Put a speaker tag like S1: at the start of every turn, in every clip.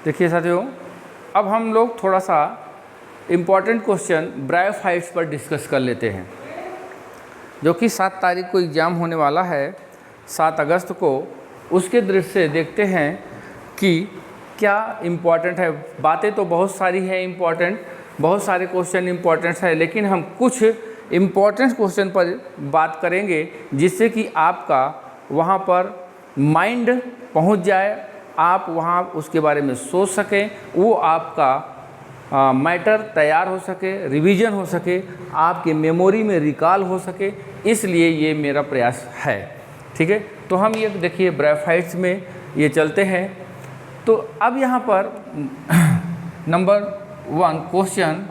S1: देखिए साथियों, अब हम लोग थोड़ा सा इम्पॉर्टेंट क्वेश्चन ब्रायोफाइट्स पर डिस्कस कर लेते हैं, जो कि 7 तारीख को एग्ज़ाम होने वाला है, 7 अगस्त को। उसके दृष्टि से देखते हैं कि क्या इम्पॉर्टेंट है। बातें तो बहुत सारी हैं इम्पॉर्टेंट, बहुत सारे क्वेश्चन इम्पॉर्टेंट है, लेकिन हम कुछ इम्पॉर्टेंट क्वेश्चन पर बात करेंगे जिससे कि आपका वहाँ पर माइंड पहुँच जाए, आप वहाँ उसके बारे में सोच सकें, वो आपका मैटर तैयार हो सके, रिवीजन हो सके, आपके मेमोरी में रिकॉल हो सके, इसलिए ये मेरा प्रयास है। ठीक है, तो हम ये देखिए ब्रायोफाइट्स में ये चलते हैं। तो अब यहाँ पर number 1 question,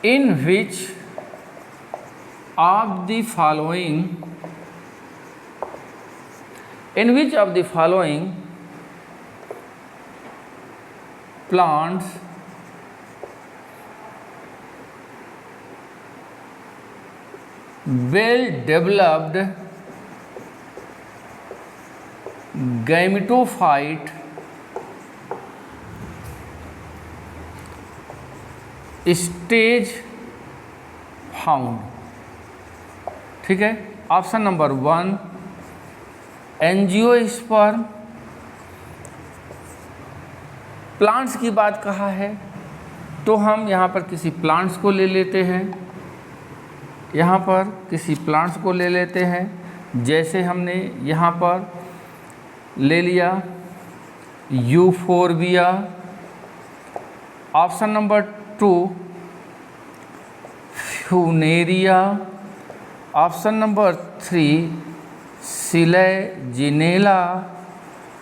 S1: in which of the following plants well developed gametophyte stage found। ठीक है, ऑप्शन नंबर 1 एंजियोस्पर्म। प्लांट्स की बात कहा है तो हम यहाँ पर किसी प्लांट्स को ले लेते हैं, यहाँ पर किसी प्लांट्स को ले लेते हैं। जैसे हमने यहाँ पर ले लिया euphorbia. Option number 2 Funaria. Option number 3 Selaginella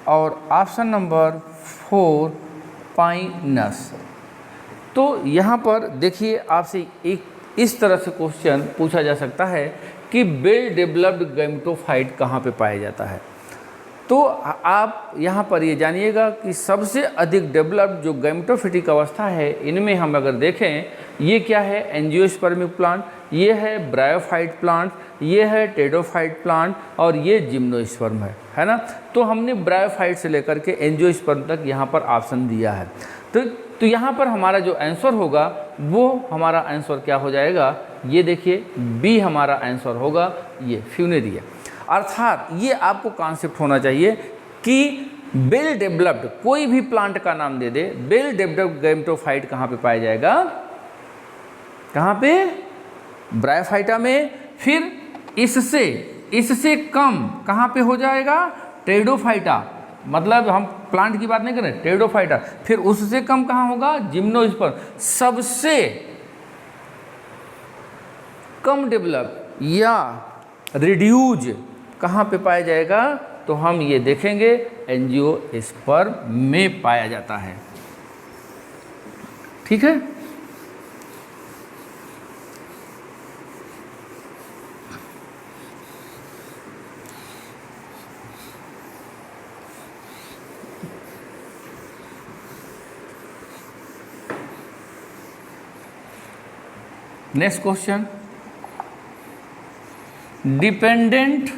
S1: और ऑप्शन नंबर 4 पाइनस। तो यहाँ पर देखिए, आपसे एक इस तरह से क्वेश्चन पूछा जा सकता है कि वेल डेवलप्ड गैमेटोफाइट कहाँ पे पाया जाता है। तो आप यहाँ पर ये जानिएगा कि सबसे अधिक डेवलप्ड जो गैमेटोफिटिक अवस्था है, इनमें हम अगर देखें, ये क्या है, एंजियोस्पर्मिक प्लांट, ये है ब्रायोफाइट प्लांट, ये है टेडोफाइट प्लांट और ये जिम्नोस्पर्म है ना। तो हमने ब्रायोफाइट से लेकर के एंजियोस्पर्म तक यहाँ पर ऑप्शन दिया है। तो यहाँ पर हमारा जो आंसर होगा वो हमारा आंसर क्या हो जाएगा, ये देखिए बी हमारा आंसर होगा, ये फ्यूनेरिया। अर्थात ये आपको कॉन्सेप्ट होना चाहिए कि वेल डेवलप्ड कोई भी प्लांट का नाम दे दे, वेल डेवलप्ड गैमेटोफाइट कहाँ पे पाया जाएगा, कहाँ पे, ब्रायोफाइटा में। फिर इससे कम कहाँ पे हो जाएगा, टेडोफाइटा। मतलब हम प्लांट की बात नहीं कर रहे, टेडोफाइटा। फिर उससे कम कहाँ होगा, जिम्नोस्पर्म। सबसे कम डेवलप या रिड्यूज कहाँ पे पाया जाएगा, तो हम ये देखेंगे एंजियोस्पर्म में पाया जाता है। ठीक है, next question, dependent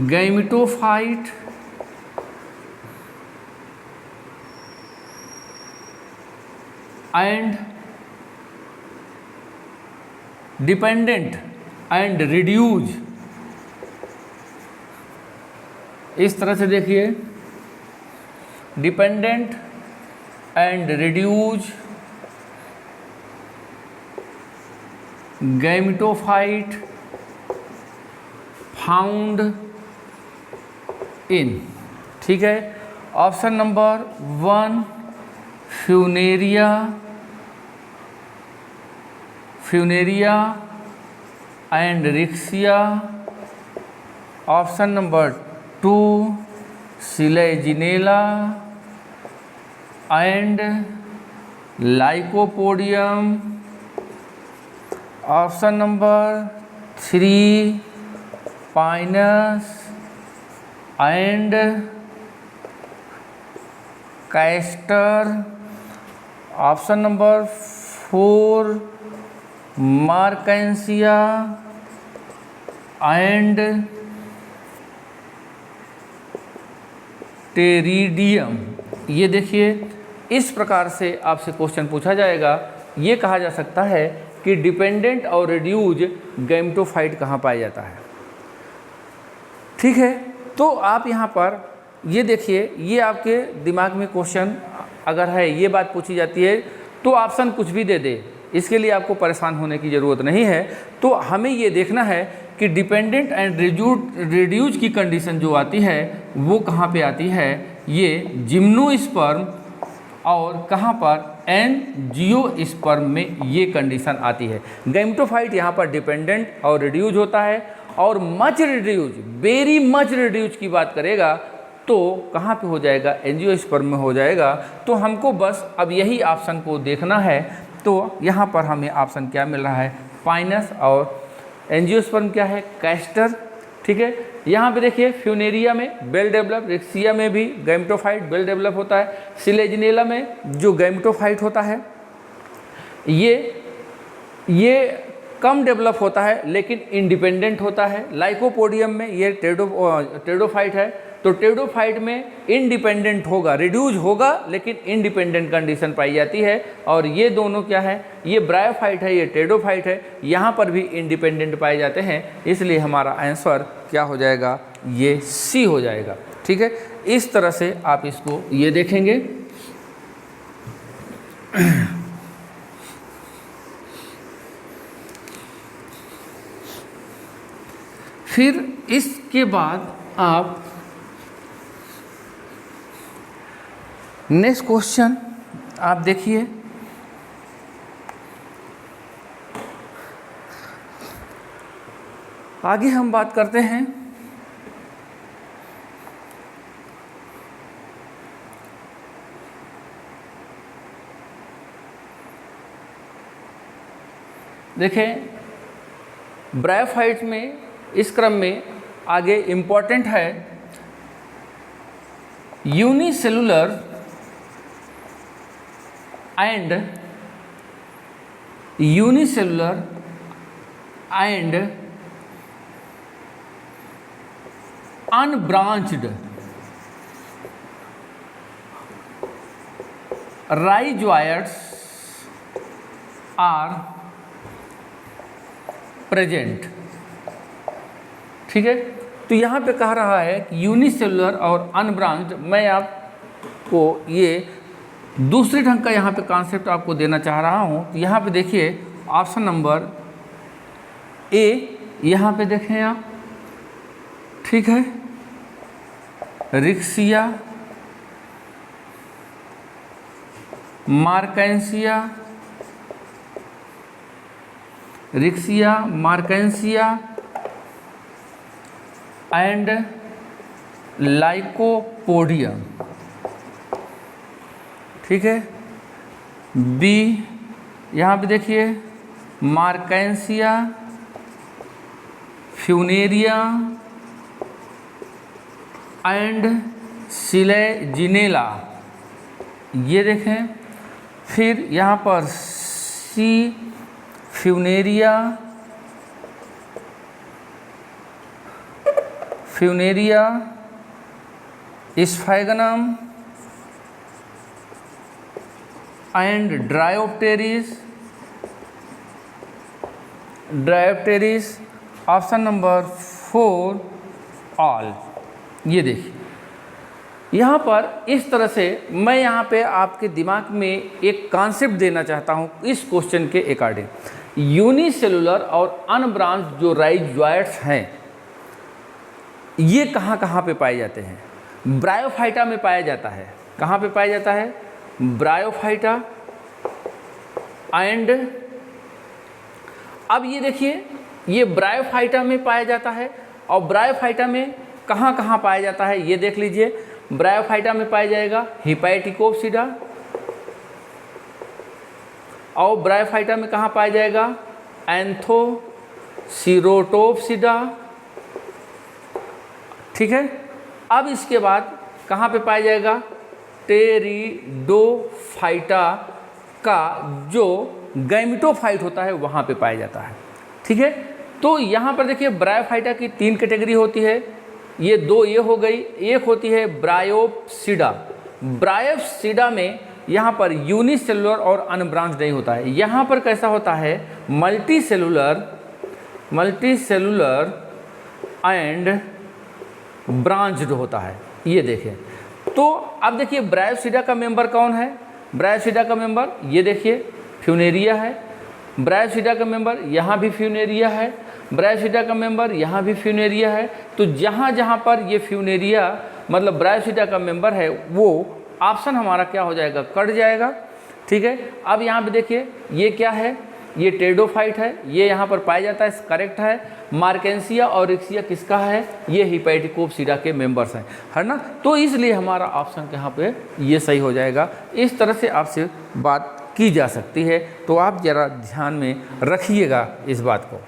S1: gametophyte and dependent and reduce. इस तरह से देखिए, dependent and reduce gametophyte found in. ठीक है, option number 1 Funaria and Riccia. Option number 2 Selaginella and lycopodium. Option number 3 Pinus and castor. Option number 4 मार्केंसिया and Pteridium. ये देखिए, इस प्रकार से आपसे क्वेश्चन पूछा जाएगा। ये कहा जा सकता है कि डिपेंडेंट और रिड्यूज गैमेटोफाइट कहाँ पाया जाता है। ठीक है, तो आप यहाँ पर ये देखिए, ये आपके दिमाग में क्वेश्चन अगर है, ये बात पूछी जाती है तो ऑप्शन कुछ भी दे दे, इसके लिए आपको परेशान होने की ज़रूरत नहीं है। तो हमें ये देखना है कि डिपेंडेंट एंड रिड्यूज की कंडीशन जो आती है वो कहाँ पे आती है। ये जिम्नोस्पर्म और कहाँ पर, एंजियोस्पर्म में ये कंडीशन आती है। गैमेटोफाइट यहाँ पर डिपेंडेंट और रिड्यूज होता है, और much reduce, very much reduce की बात करेगा तो कहाँ पे हो जाएगा, एंजियोस्पर्म में हो जाएगा। तो हमको बस अब यही ऑप्शन को देखना है। तो यहाँ पर हमें ऑप्शन क्या मिल रहा है, पाइनस, और एंजियोस्पर्म क्या है, कैस्टर। ठीक है, यहाँ पे देखिए फ्यूनेरिया में वेल डेवलप, रिक्सिया में भी गैमेटोफाइट वेल डेवलप होता है, सिलेजिनेला में जो गैमेटोफाइट होता है ये कम डेवलप होता है लेकिन इंडिपेंडेंट होता है। लाइकोपोडियम में ये टेरिडोफाइट है, तो टेरिडोफाइट में इंडिपेंडेंट होगा, रिड्यूज होगा लेकिन इंडिपेंडेंट कंडीशन पाई जाती है। और ये दोनों क्या है, ये ब्रायोफाइट है, ये टेरिडोफाइट है, यहाँ पर भी इंडिपेंडेंट पाए जाते हैं। इसलिए हमारा आंसर क्या हो जाएगा, ये सी हो जाएगा। ठीक है, इस तरह से आप इसको ये देखेंगे। फिर इसके बाद आप नेक्स्ट क्वेश्चन आप देखिए, आगे हम बात करते हैं देखें ब्रायोफाइट में। इस क्रम में आगे इम्पॉर्टेंट है unicellular and unbranched rhizoids are present. ठीक है, तो यहाँ पे कह रहा है कि यूनिसेलुलर और अनब्रांच्ड। मैं आपको ये दूसरे ढंग का यहाँ पे कॉन्सेप्ट आपको देना चाह रहा हूँ। तो यहाँ पे देखिए ऑप्शन नंबर ए, यहाँ पे देखें आप, ठीक है, रिक्सिया, मार्केंसिया एंड लाइकोपोडियम। ठीक है, बी, यहाँ पे देखिए मार्केंसिया, फ्यूनेरिया एंड सिलेजिनेला, ये देखें। फिर यहाँ पर C, Funaria Sphagnum and Dryopteris. Option number 4 all. ये देखिए यहाँ पर इस तरह से मैं यहाँ पे आपके दिमाग में एक कॉन्सेप्ट देना चाहता हूँ इस क्वेश्चन के अकॉर्डिंग। यूनिसेलुलर और अनब्रांच जो राइजोइड्स हैं ये कहाँ कहाँ पे पाए जाते हैं, ब्रायोफाइटा में पाया जाता है। कहाँ पे पाया जाता है, ब्रायोफाइटा एंड, अब ये देखिए ये ब्रायोफाइटा में पाया जाता है। और ब्रायोफाइटा में कहाँ कहाँ पाया जाता है ये देख लीजिए। ब्रायोफाइटा में पाया जाएगा हिपैटिकोप्सिडा, और ब्रायोफाइटा में कहाँ पाया जाएगा, एंथोसिरोटोप्सिडा। ठीक है, अब इसके बाद कहाँ पे पाया जाएगा, टेरिडोफाइटा का जो गैमेटोफाइट होता है वहाँ पे पाया जाता है। ठीक है, तो यहाँ पर देखिए ब्रायोफाइटा की 3 कैटेगरी होती है, ये दो ये हो गई, एक होती है ब्रायोप्सिडा। ब्रायोप्सिडा में यहाँ पर यूनिसेलुलर और अनब्रांच नहीं होता है, यहाँ पर कैसा होता है मल्टीसेलुलर एंड ब्रांच्ड होता है। ये देखें, तो अब देखिए ब्रायोप्सिडा का मेंबर कौन है, ब्रायोप्सिडा का मेंबर ये देखिए फ्यूनेरिया है, ब्रायोप्सिडा का मेंबर यहाँ भी फ्यूनेरिया है, ब्रायोप्सिडा का मेंबर यहाँ भी फ्यूनेरिया है। तो जहाँ जहाँ पर ये फ्यूनेरिया मतलब ब्रायोप्सिडा का मेंबर है वो ऑप्शन हमारा क्या हो जाएगा, कट जाएगा। ठीक है, अब यहाँ पे देखिए ये क्या है, ये टेरिडोफाइट है, ये यहाँ पर पाया जाता है, करेक्ट है। मार्केंसिया और रिक्सिया किसका है, ये हिपैटिकोप्सिडा के मेंबर्स हैं, है ना। तो इसलिए हमारा ऑप्शन यहाँ पे ये सही हो जाएगा। इस तरह से आपसे बात की जा सकती है, तो आप ज़रा ध्यान में रखिएगा इस बात को।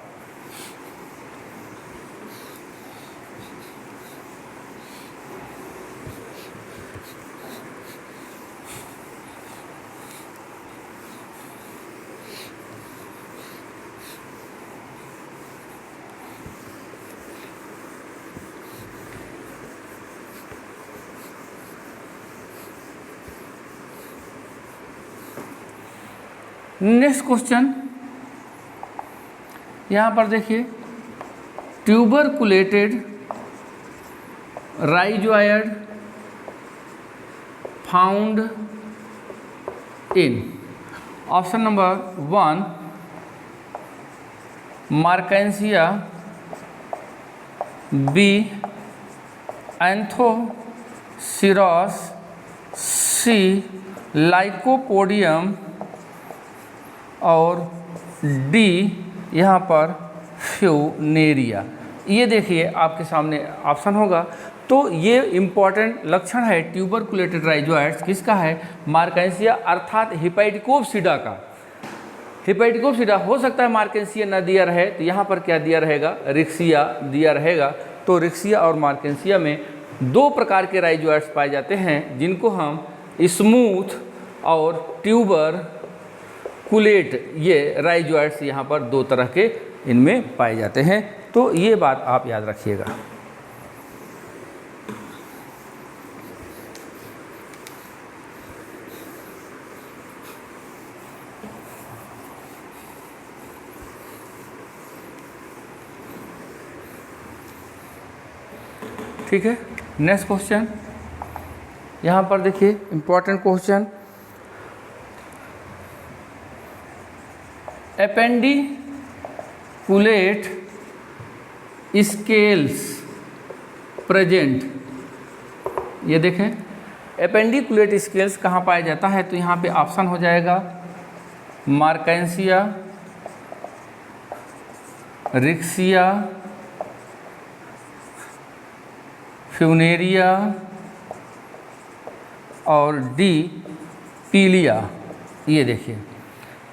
S1: नेक्स्ट क्वेश्चन यहाँ पर देखिए, tuberculated rhizoid found in option number 1 Marchantia, B Anthoceros, C Lycopodium और डी यहाँ पर फ्यूनेरिया। ये देखिए आपके सामने ऑप्शन होगा। तो ये इम्पॉर्टेंट लक्षण है ट्यूबरकुलेटेड राइजोइड्स किसका है, मार्केंसिया अर्थात हिपैटिकोप्सिडा का। हिपैटिकोप्सिडा हो सकता है मार्केंसिया न दिया रहे, तो यहाँ पर क्या दिया रहेगा, रिक्सिया दिया रहेगा। तो रिक्सिया और मार्केंसिया में दो प्रकार के राइजोइड्स पाए जाते हैं, जिनको हम स्मूथ और ट्यूबर कुलेट, ये राइजोइड्स यहाँ पर दो तरह के इनमें पाए जाते हैं। तो ये बात आप याद रखिएगा। ठीक है, नेक्स्ट क्वेश्चन यहाँ पर देखिए, इम्पोर्टेंट क्वेश्चन, एपेंडिकुलेट स्केल्स प्रेजेंट। ये देखें एपेंडिकुलेट स्केल्स कहाँ पाया जाता है, तो यहाँ पे ऑप्शन हो जाएगा मार्केंसिया, रिक्सिया, फ्यूनेरिया और डी पीलिया। ये देखिए,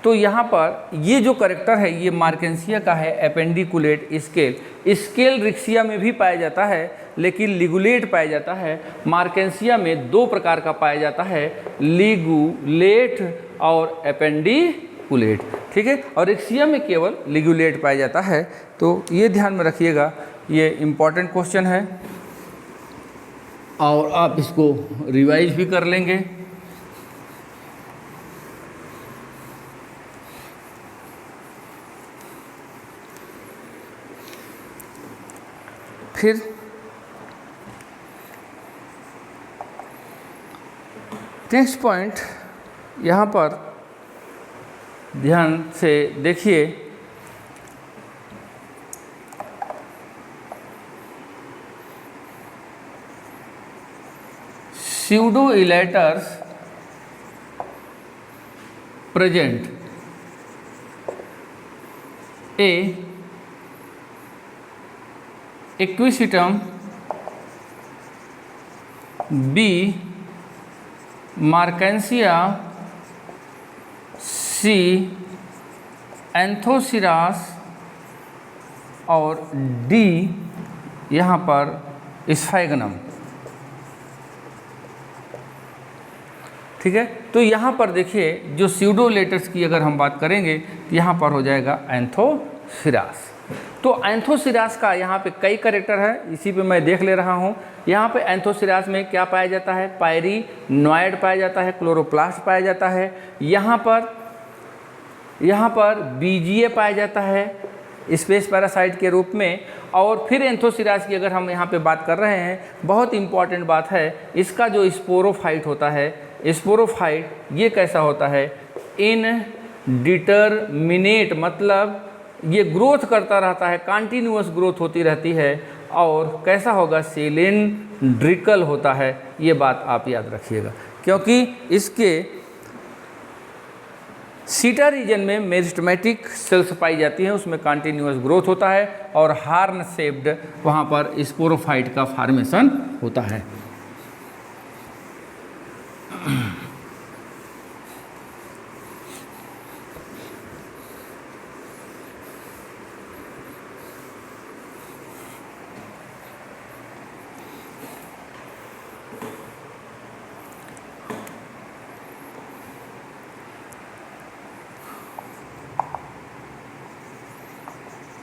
S1: तो यहाँ पर ये जो करेक्टर है ये मार्केंसिया का है, एपेंडिकुलेट स्केल। स्केल रिक्सिया में भी पाया जाता है लेकिन लिगुलेट पाया जाता है। मार्केंसिया में दो प्रकार का पाया जाता है, लिगुलेट और एपेंडिकुलेट। ठीक है, और रिक्सिया में केवल लिगुलेट पाया जाता है। तो ये ध्यान में रखिएगा, ये इम्पॉर्टेंट क्वेश्चन है और आप इसको रिवाइज भी कर लेंगे। फिर नेक्स्ट पॉइंट यहाँ पर ध्यान से देखिए, pseudoelaters present A equisetum, B markensia, C Anthoceros और डी यहाँ पर स्फैगनम। ठीक है, तो यहाँ पर देखिए जो स्यूडोलेटर्स की अगर हम बात करेंगे तो यहाँ पर हो जाएगा एंथोसिरास। तो एंथोसिरास का यहाँ पे कई कैरेक्टर है, इसी पे मैं देख ले रहा हूँ। यहाँ पे एंथोसिरास में क्या पाया जाता है, पायरीनॉइड पाया जाता है, क्लोरोप्लास्ट पाया जाता है, यहाँ पर बीजीए पाया जाता है स्पेस पैरासाइट के रूप में। और फिर एंथोसिरास की अगर हम यहाँ पे बात कर रहे हैं, बहुत इंपॉर्टेंट बात है, इसका जो स्पोरोफाइट होता है, स्पोरोफाइट ये कैसा होता है, इनडिटरमिनेट, मतलब ये ग्रोथ करता रहता है, कंटिन्यूअस ग्रोथ होती रहती है, और कैसा होगा, सिलिंड्रिकल होता है। ये बात आप याद रखिएगा, क्योंकि इसके सीटा रीजन में मेरिस्टेमेटिक सेल्स पाई जाती हैं, उसमें कंटिन्यूअस ग्रोथ होता है, और हार्न शेप्ड वहाँ पर स्पोरोफाइट का फॉर्मेशन होता है।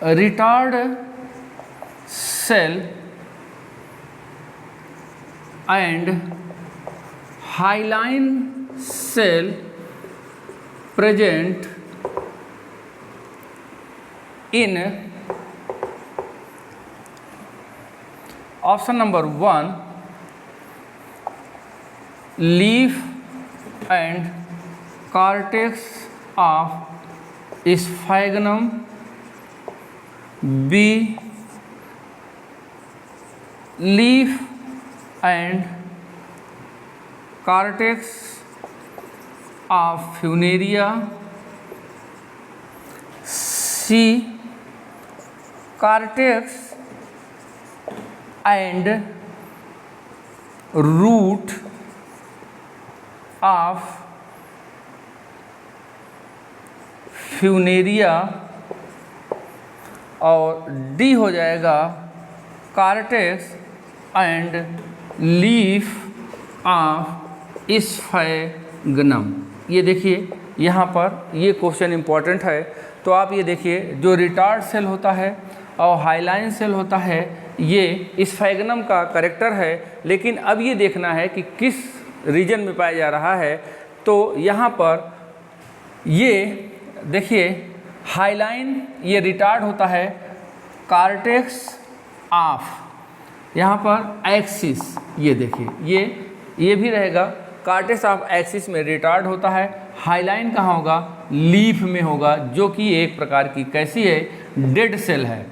S1: Retort cell and hyaline cell present in option number 1 leaf and cortex of Sphagnum, B leaf and cortex of Funaria, C cortex and root of Funaria, और D हो जाएगा cortex and leaf of sphagnum. ये देखिए यहाँ पर ये question important है, तो आप ये देखिए जो रिटार्ड सेल होता है और हाइलाइन सेल होता है ये स्फैगनम का कैरेक्टर है, लेकिन अब ये देखना है कि किस रीजन में पाया जा रहा है। तो यहाँ पर ये देखिए हाइलाइन ये रिटार्ड होता है कॉर्टेक्स ऑफ यहाँ पर एक्सिस, ये देखिए ये भी रहेगा, कॉर्टेक्स ऑफ एक्सिस में रिटार्ड होता है। हाइलाइन कहाँ होगा, लीफ में होगा, जो कि एक प्रकार की कैसी है, डेड सेल है,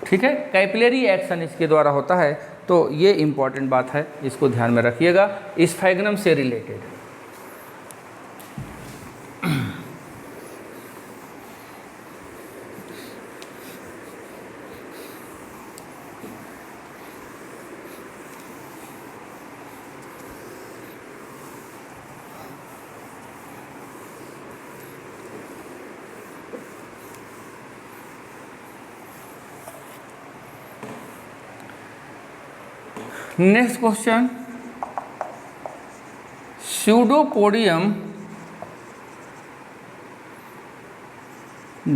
S1: ठीक है। कैपिलरी एक्शन इसके द्वारा होता है, तो ये इम्पॉर्टेंट बात है, इसको ध्यान में रखिएगा, स्फैगनम से related. Next question, pseudopodium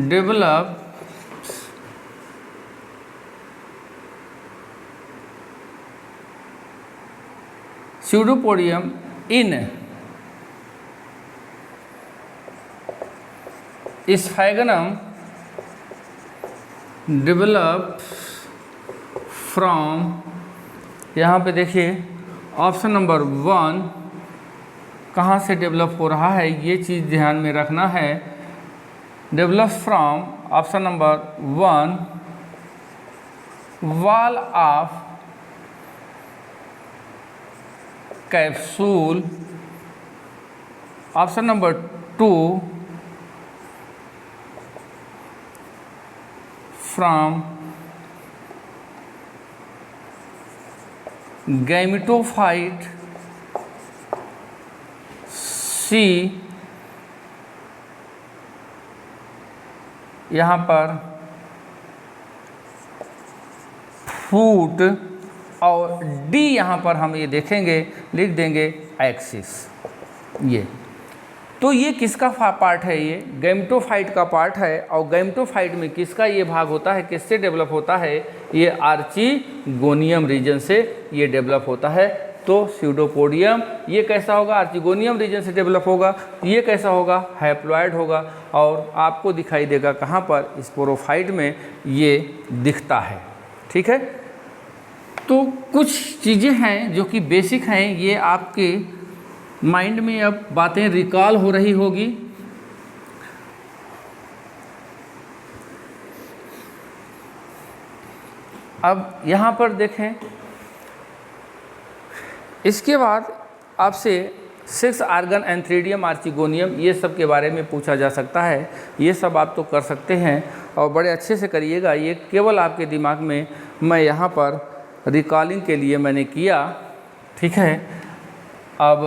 S1: develop pseudopodium in Sphagnum develop from, यहाँ पे देखिए ऑप्शन नंबर 1 कहाँ से डेवलप हो रहा है, ये चीज़ ध्यान में रखना है। Develop from option number 1 wall of capsule, option number 2 from gametophyte, C यहाँ पर फूट, और डी यहाँ पर हम ये देखेंगे, लिख देंगे एक्सिस। ये तो ये किसका पार्ट है? ये गैमेटोफाइट का पार्ट है। और गैमेटोफाइट में किसका ये भाग होता है, किससे डेवलप होता है? ये आर्चिगोनियम रीजन से ये डेवलप होता है। तो स्यूडोपोडियम ये कैसा होगा? आर्चिगोनियम रीजन से डेवलप होगा। ये कैसा होगा? हैप्लॉइड होगा। और आपको दिखाई देगा कहाँ पर? स्पोरोफाइट में ये दिखता है। ठीक है, तो कुछ चीज़ें हैं जो कि बेसिक हैं, ये आपके माइंड में अब बातें रिकॉल हो रही होगी। अब यहाँ पर देखें, इसके बाद आपसे 6 आर्गन एंथ्रीडियम, आर्चिगोनियम, ये सब के बारे में पूछा जा सकता है। ये सब आप तो कर सकते हैं और बड़े अच्छे से करिएगा। ये केवल आपके दिमाग में मैं यहाँ पर रिकॉलिंग के लिए मैंने किया। ठीक है, अब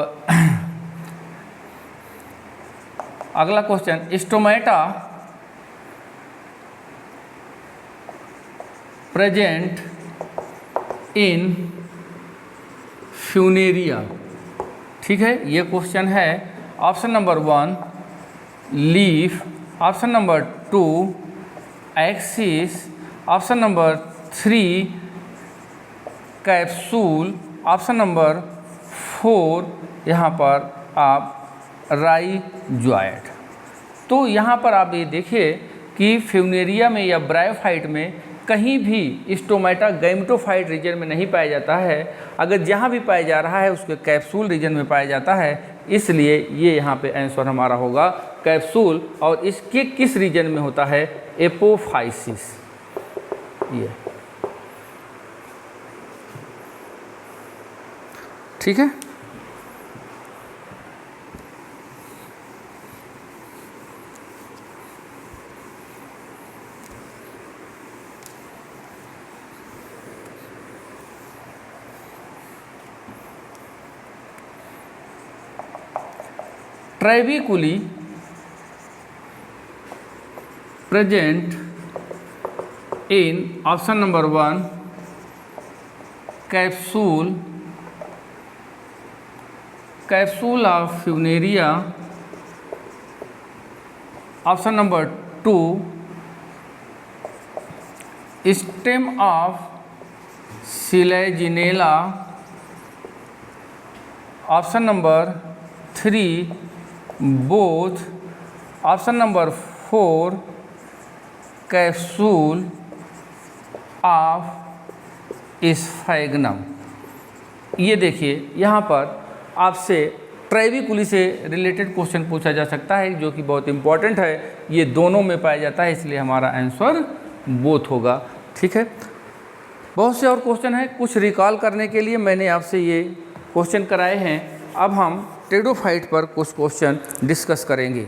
S1: अगला question, stomata present in Funaria. ठीक है, ये क्वेश्चन है। Option number 1 leaf, option number 2 axis, option number 3 capsule, option number 4 यहाँ पर आप राइजॉइड। तो यहाँ पर आप ये देखिए कि फ्यूनेरिया में या ब्रायोफाइट में कहीं भी स्टोमेटा गैमेटोफाइट रीजन में नहीं पाया जाता है। अगर जहाँ भी पाया जा रहा है उसके कैप्सूल रीजन में पाया जाता है, इसलिए ये यहाँ पे आंसर हमारा होगा कैप्सूल। और इसके किस रीजन में होता है? एपोफाइसिस। ये ठीक है। Trabeculae present in option number 1 capsule, capsule of Funaria, option number 2 stem of Selaginella, option number 3 both, option number 4 capsule of Sphagnum. ये देखिए यहाँ पर आपसे ट्रेविकुली से रिलेटेड क्वेश्चन पूछा जा सकता है, जो कि बहुत इंपॉर्टेंट है। ये दोनों में पाया जाता है, इसलिए हमारा आंसर बोथ होगा। ठीक है, बहुत से और क्वेश्चन हैं। कुछ रिकॉल करने के लिए मैंने आपसे ये क्वेश्चन कराए हैं। अब हम टेरिडोफाइट पर कुछ क्वेश्चन डिस्कस करेंगे।